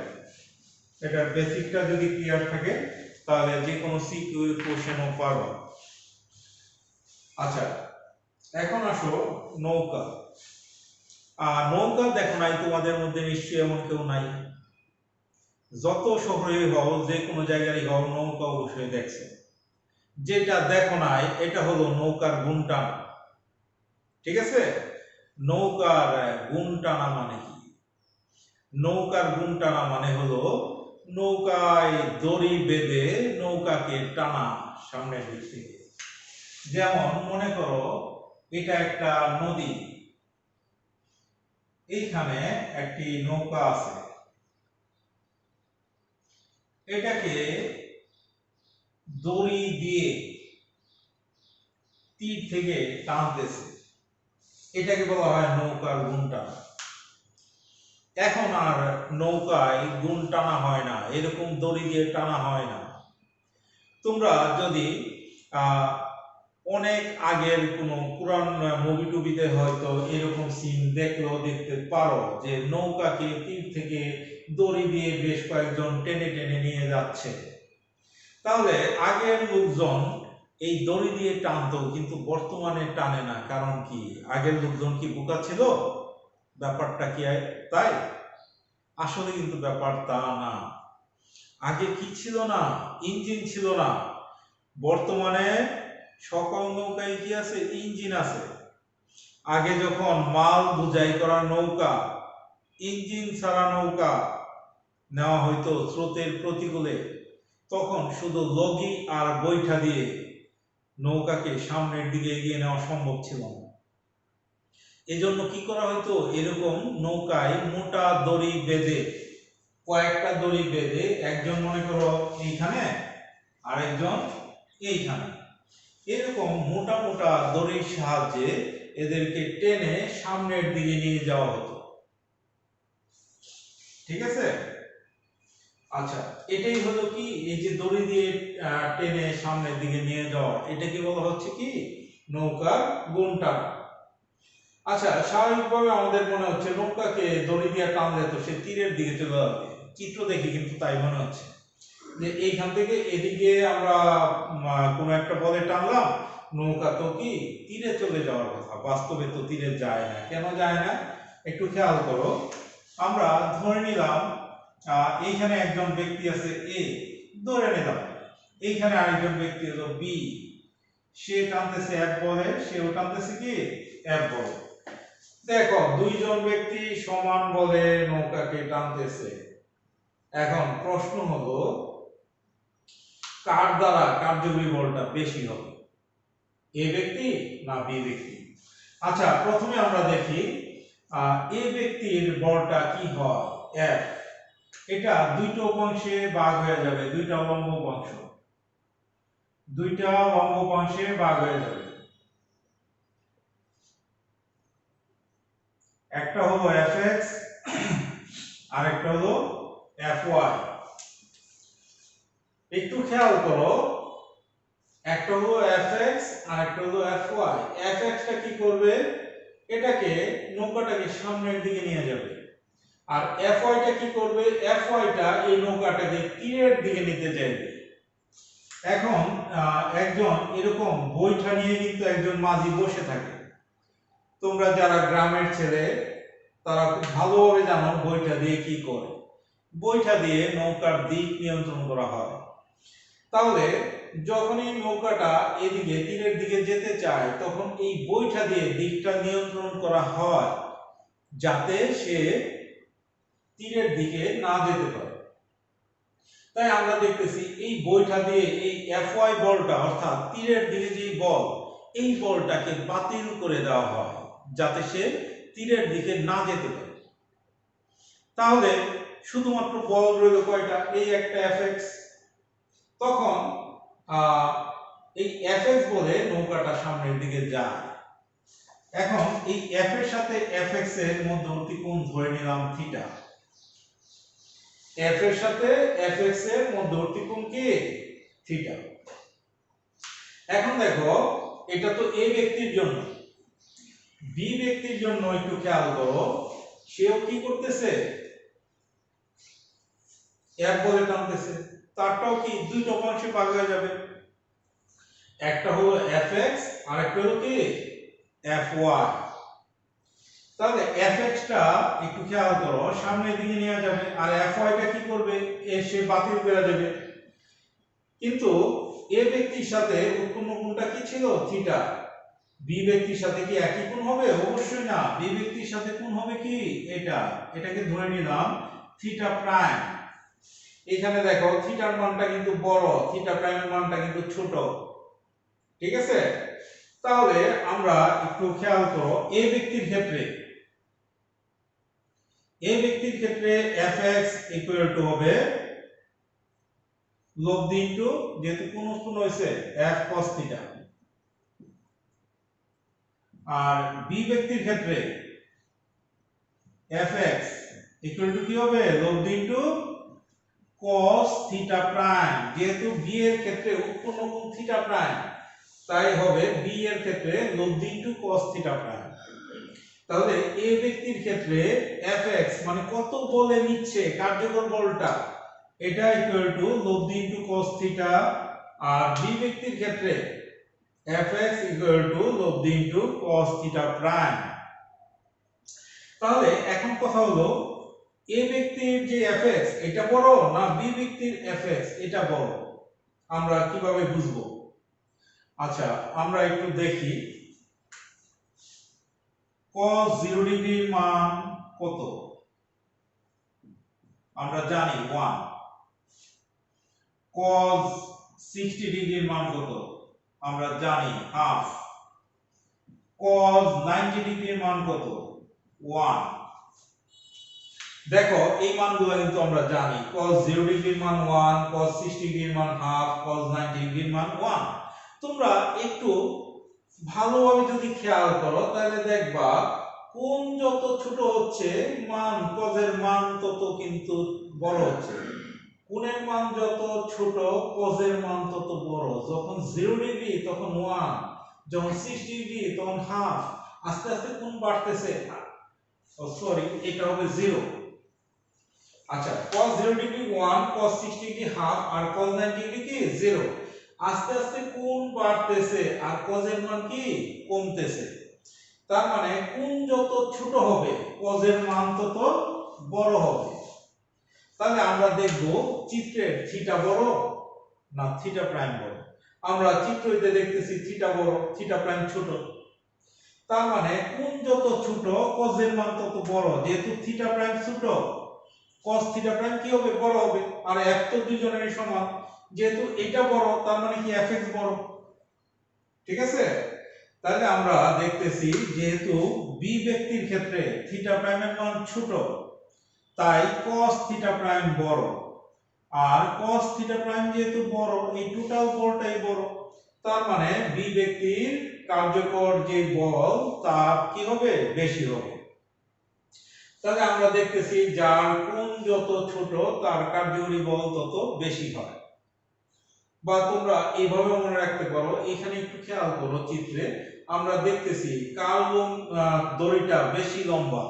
এটা বেসিকটা যদি ক্লিয়ার থাকে তাহলে যে কোনো সিকিউ কোশ্চেনও পারো। আচ্ছা, এখন আসো নৌকা। নৌকা দেখো নাই তোমাদের মধ্যে নিশ্চয়ই এমন কেউ নাই, যত শহরে হও যে কোনো জায়গায় হও নৌকা অবশ্যই দেখছে। যেটা দেখো নাই এটা হলো নৌকার গুণ টানা। ঠিক আছে, নৌকার গুণ টানা মানে কি? নৌকার গুণ টানা মানে হলো নৌকায় দড়ি বেঁধে নৌকাকে টানা সামনের দিক থেকে। যেমন মনে করো এটা একটা নদী, এইখানে একটি নৌকা আছে, এটাকে দড়ি দিয়ে তীর থেকে টানতেছে, এটাকে বলা হয় নৌকার গুণ টানা। এখন আর নৌকায় গুণ টানা হয় না, এরকম দড়ি দিয়ে টানা হয় না। তোমরা যদি অনেক আগের কোনো পুরান মুভি টুবিতে হয়তো এরকম সিন দেখলেও দেখতে পারো যে নৌকাকে তীর থেকে দড়ি দিয়ে বেশ কয়েকজন টেনে টেনে নিয়ে যাচ্ছে। তাহলে আগের লোকজন এই দড়ি দিয়ে টানতো, কিন্তু বর্তমানে টানে না। কারণ কি? আগের লোকজন কি বোকা ছিল? ব্যাপারটা কি তাই? আসলে কিন্তু ব্যাপার তা না। আগে কি ছিল না? ইঞ্জিন ছিল না। বর্তমানে সকল নৌকায় কি আছে? ইঞ্জিন আছে। আগে যখন মাল বোঝাই করা নৌকা, ইঞ্জিন ছাড়া নৌকা নেওয়া হয়তো স্রোতের প্রতিকূলে, তখন শুধু লগি আর বৈঠা দিয়ে নৌকাকে সামনের দিকে এগিয়ে নেওয়া সম্ভব ছিল না। এজন্য কি করা হয়তো, এরকম নৌকায় মোটা দড়ি বেঁধে, কয়েকটা দড়ি বেঁধে, একজন মনে করো এইখানে আরেকজন এইখানে, এরকম মোটা মোটা দড়ির সাহায্যে এদেরকে টেনে সামনের দিকে নিয়ে যাওয়া হতো। ঠিক আছে? আচ্ছা, এটাই হলো কি, এই যে দড়ি দিয়ে টেনে সামনের দিকে নিয়ে যাওয়া, এটাকে বলা হচ্ছে কি নৌকার গুণ টানা। আচ্ছা, স্বাভাবিকভাবে আমাদের মনে হচ্ছে নৌকাকে দড়ি দিয়ে টানলে তো সে তীরের দিকে চলে যাবে। চিত্র দেখে কিন্তু তাই মনে হচ্ছে যে এইখান থেকে এদিকে আমরা কোনো একটা পথে টানলাম, নৌকা তো কি তীরে চলে যাওয়ার কথা। বাস্তবে তো তীরে যায় না। কেন যায় না একটু খেয়াল করো। আমরা ধরে নিলাম এইখানে একজন ব্যক্তি আছে এ, ধরে নিলাম এইখানে আরেকজন ব্যক্তি হলো বি, সে টানতেছে এক বলে, সেও টানতেছে কি এক বলে। দেখো দুইজন ব্যক্তি সমান বলে নৌকাকে টানতেছে। এখন প্রশ্ন হলো কার দ্বারা কার্যকরী বলটা বেশি হবে, এ ব্যক্তি না বি ব্যক্তি? আচ্ছা, প্রথমে আমরা দেখি এ ব্যক্তির বলটা কি হয়, এফ। এটা দুইটা অংশে ভাগ হয়ে যাবে, দুইটা লম্ব অংশ, দুইটা লম্ব অংশে ভাগ হয়ে যাবে। একটা হলো fx আর একটা হলো fy। একটু খেয়াল করো, একটা হলো fx আর একটা হলো fy। fx টা কি করবে, এটাকে নৌকাটাকে সামনের দিকে নিয়ে যাবে। আর fy টা কি করবে, fy টা এই নৌকাটাকে তীরের দিকে নিতে যাবে। এখন একজন এরকম বৈঠা নিয়ে কিন্তু একজন মাঝি বসে থাকে। তোমরা যারা গ্রামের ছেলে তারা খুব ভালোভাবে জানো বৈঠা দিয়ে কি করে। বৈঠা দিয়ে নৌকার দিক নিয়ন্ত্রণ করা হয়। তাহলে যখনই নৌকাটা এদিকে তীরের দিকে যেতে চায় তখন এই বৈঠা দিয়ে দিকটা নিয়ন্ত্রণ করা হয় যাতে সে তীরের দিকে না যেতে পারে। তাই আমরা দেখতেছি এই বৈঠা দিয়ে এই এফওয়াই বলটা অর্থাৎ তীরের দিকে যে বল, এই বলটাকে বাতিল করে দেওয়া হয় যাতে সে তীরের দিকে না যেতে পারে। তাহলে শুধুমাত্র বল রইল কয়টা? এই একটা এফএক্স। তখন এই এফএক্স বলে নৌকাটা সামনের দিকে যায়। এখন এই এফ এর সাথে এফএক্স এর মধ্যবর্তী কোণ ধরে নিলাম থিটা। এফ এর সাথে এফএক্স এর মধ্যবর্তী কোণ কি? থিটা। এখন দেখো এটা তো এ ব্যক্তির জন্য, বি ব্যক্তির জন্য একটু খেয়াল করো, সেও কি করতেছে? এফ বলে টানতেছে। তারটাও কি দুইটা অংশে ভাগ হয়ে যাবে, একটা হলো এফএক্স আর একটা হলো কি এফওয়াই। তাহলে এফএক্স টা একটু খেয়াল করো সামনের দিকে নিয়ে যাবে আর এফওয়াই টা কি করবে? এসে বাতিল করে যাবে। কিন্তু এ ব্যক্তির সাথে উৎপন্ন কোণটা কি ছিল? থিটা। বি ব্যক্তির সাথে কি একই কোণ হবে? অবশ্যই না, বি ব্যক্তির সাথে কোণ হবে কি? এটা। এটাকে ধরে নিলাম থিটা প্রাইম। এখানে দেখো থিটার মানটা কিন্তু বড়, থিটা প্রাইমের মানটা কিন্তু ছোট। ঠিক আছে? তাহলে আমরা একটু খেয়াল করো এ ব্যক্তির ক্ষেত্রে, এ ব্যক্তির ক্ষেত্রে fx ইকুয়াল টু হবে লব্ধি ইনটু, যেহেতু কোণ উৎপন্ন হয়েছে, f cos থিটা। আর বি ব্যক্তির ক্ষেত্রে fx ইকুয়াল টু কি হবে? লব্ধি ইনটু cos থিটা প্রাইম। যেহেতু বি এর ক্ষেত্রে উৎপন্ন কোণ থিটা প্রাইম, তাই হবে বি এর ক্ষেত্রে লব্ধি ইনটু cos থিটা প্রাইম। তাহলে এ ব্যক্তির ক্ষেত্রে fx মানে কত বলে নিচ্ছে কার্যকর বলটা, এটা ইকুয়াল টু লব্ধি ইনটু cos থিটা। আর বি ব্যক্তির ক্ষেত্রে fx ইকুয়াল টু লব্ধি ইনটু cos থিটা প্রাইম। তাহলে এখন কথা হলো এ ব্যক্তির যে fx এটা বড় না বি ব্যক্তির fx এটা বড়, আমরা কিভাবে বুঝবো? আচ্ছা আমরা একটু দেখি cos 0 ডিগ্রির মান কত? আমরা জানি 1। cos 60 ডিগ্রির মান কত? আমরা জানি হাফ। cos 90 ডিগ্রির মান কত? 1। দেখো এই মানগুলো কিন্তু আমরা জানি, cos 0 ডিগ্রির মান 1, cos 60 ডিগ্রির মান হাফ, cos 90 ডিগ্রির মান 1। তোমরা একটু ভালোভাবে যদি খেয়াল করো তাহলে দেখবা কোণ যত ছোট হচ্ছে মান cos এর মান তত কিন্তু বড় হচ্ছে। কোণের মান যত ছোট cos এর মান তত বড়। যখন 0 ডিগ্রি তখন 1, যখন 60 ডিগ্রি তখন হাফ। আস্তে আস্তে কোণ বাড়তেছে। সরি, এটা হবে 0। আচ্ছা cos 0 degree 1, cos 60 degree half আর cos 90 ডিগ্রি কি 0। আস্তে আস্তে কোণ বাড়তেছে আর cos এর মান কি কমতেছে। তার মানে কোণ যত ছোট হবে cos এর মান তত বড় হবে। তাহলে আমরা দেখব চিত্রের থিটা বড় না থিটা প্রাইম বড়। আমরা চিত্রতে দেখতেছি থিটা বড়, থিটা প্রাইম ছোট। তার মানে কোণ যত ছোট cos এর মান তত বড়। যেহেতু থিটা প্রাইম ছোট, cos থিটা প্রাইম কি হবে? বড় হবে। আর f তো দুইজনেরই সমান, যেহেতু এটা বড় তার মানে কি fx বড়। ঠিক আছে? তাহলে আমরা দেখতেছি যেহেতু বি ব্যক্তির ক্ষেত্রে থিটা প্রাইমের মান ছোট, তাই cos থিটা প্রাইম বড়। আর cos থিটা প্রাইম যেহেতু বড়, এই টোটাল বলটাই বড়। তার মানে বি ব্যক্তির কার্যকর যে বল তার কি হবে? বেশি হবে। তাহলে আমরা দেখতেছি যার কোণ যত ছোট তার কার্যকরী বল তত বেশি হয়। বা তোমরা এইভাবে মনে রাখতে পারো, এখানে একটু খেয়াল করো চিত্রে আমরা দেখতেছি কার দড়িটা বেশি লম্বা,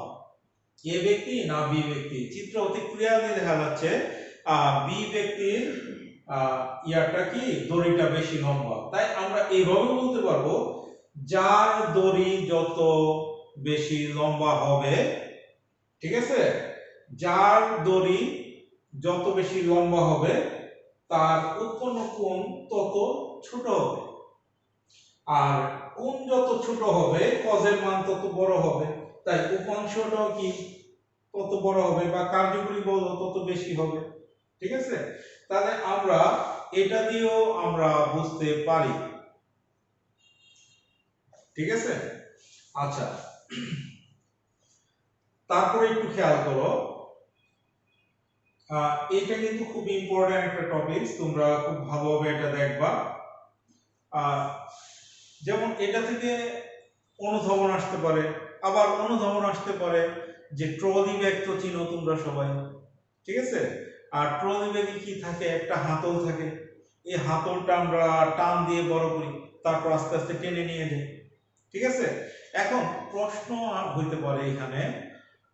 এ ব্যক্তি না বি ব্যক্তি? চিত্র অতি ক্লিয়ারলি দেখা যাচ্ছে বি ব্যক্তির ইয়ারটা কি দড়িটা বেশি লম্বা। তাই আমরা এইভাবে বলতে পারবো যার দড়ি যত বেশি লম্বা হবে, ঠিক আছে, যার দড়ি যত বেশি লম্বা হবে তার উৎপন্ন কোণ তত ছোট হবে, আর কোণ যত ছোট হবে কজের মান তত বড় হবে। তাই উপাংশটাও কি তত বড় হবে বা কার্যকরী বল তত বেশি হবে, ঠিক আছে। তাহলে আমরা এটা দিয়েও আমরা বুঝতে পারি, ঠিক আছে। আচ্ছা, তারপরে একটু খেয়াল করো, এটা কিন্তু খুব ইম্পর্টেন্ট একটা টপিক, তোমরা খুব ভালোভাবে এটা দেখবা। যেমন এটা থেকে অনুধাবন আসতে পারে, আবার অনুধাবন আসতে পারে যে ট্রলি ব্যাগ তো চিনো তোমরা সবাই, ঠিক আছে। আর ট্রলি ব্যাগে কি থাকে, একটা হাতল থাকে, এই হাতলটা আমরা টান দিয়ে বড় করি, তারপর আস্তে আস্তে টেনে নিয়ে যাই, ঠিক আছে। এখন প্রশ্ন হইতে পারে এখানে,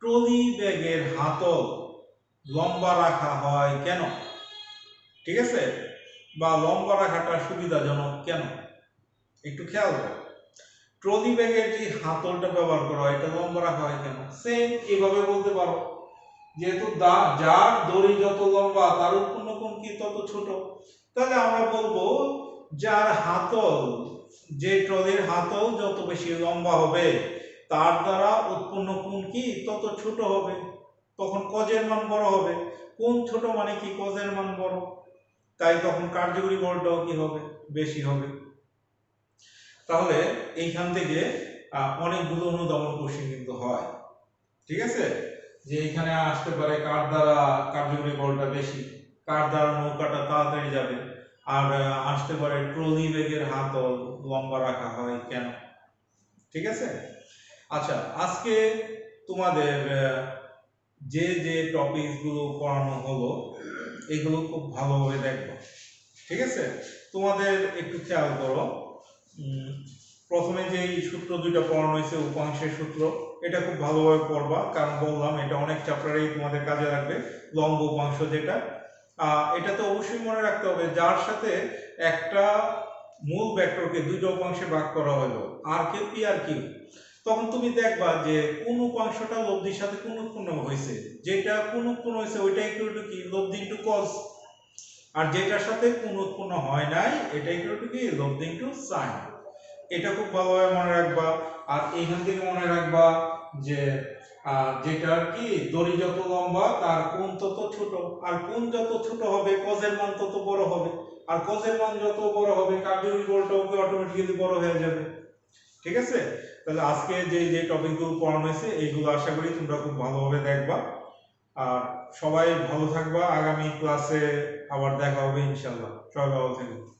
ট্রলি ব্যাগের হাতল লম্বা রাখা হয় কেন, ঠিক আছে, বা লম্বা রাখাটা সুবিধাজনক কেন, একটু খেয়াল করো। ট্রলি ব্যাগের যে হাতলটা ব্যবহার করা হয় এটা লম্বা রাখা হয় কেন, সেম এভাবে বলতে পারো, যেহেতু যার দড়ি যত লম্বা তার উৎপন্ন কোণ কি তত ছোট। তাহলে আমরা বলবো যার হাতল, যে ট্রলির হাতল যত বেশি লম্বা হবে তার দ্বারা উৎপন্ন কোণ কি তত ছোট হবে, তখন কজের মান বড় হবে, কোণ ছোট মানে কি কজের মান বড়, তাই তখন কার্যকরী বলটাও কি হবে, বেশি হবে। তাহলে এইখান থেকে অনেকগুলো অনুধাবন কোশ্চেন কিন্তু হয়, ঠিক আছে, যে এখানে আসতে পারে কার দ্বারা কার্যকরী বলটা বেশি, কার দ্বারা নৌকাটা তাড়াতাড়ি যাবে, আর আসতে পারে ট্রলি ব্যাগের হাতল লম্বা রাখা হয় কেন, ঠিক আছে। আচ্ছা, আজকে তোমাদের যে যে টপিকগুলো পড়ানো হলো এগুলো খুব ভালোভাবে দেখবো, ঠিক আছে। তোমাদের একটু খেয়াল করো, প্রথমে যে সূত্র দুইটা পড়ানো হয়েছে উপাংশের সূত্র, এটা খুব ভালোভাবে পড়বা, কারণ বললাম এটা অনেক চ্যাপ্টারেই তোমাদের কাজে লাগবে। লম্ব উপাংশ যেটা, এটা তো অবশ্যই মনে রাখতে হবে যার সাথে একটা মূল ভেক্টরকে দুইটা উপাংশে ভাগ করা হলো, আর কে পি আর কিউ, তখন তুমি দেখবা যে কোন উপাংশটা লব্ধির সাথে কোন উৎপন্ন হয়েছে, যেটা কোন উৎপন্ন হয়েছে ওইটা ইকুয়াল টু কি লব্ধি ইনটু কস, আর যেটার সাথে কোন উৎপন্ন হয় নাই এটা ইকুয়াল টু কি লব্ধি ইনটু সাইন। এটা খুব ভালোভাবে মনে রাখবা। আর এইখান থেকে মনে রাখবা যে যেটার কি দড়ি যত লম্বা তার কোণ তত ছোট, আর কোণ যত ছোট হবে কজের মান তত বড় হবে, আর কজের মান যত বড় হবে কার্যকরী বলটাও অটোমেটিক্যালি বড় হয়ে যাবে, ঠিক আছে। তাহলে আজকে যে যে টপিকগুলো পড়ানো হয়েছে এইগুলো আশা করি তোমরা খুব ভালোভাবে দেখবা। আর সবাই ভালো থাকবা, আগামী ক্লাসে আবার দেখা হবে ইনশাআল্লাহ, সবাই ভালো থাকবে।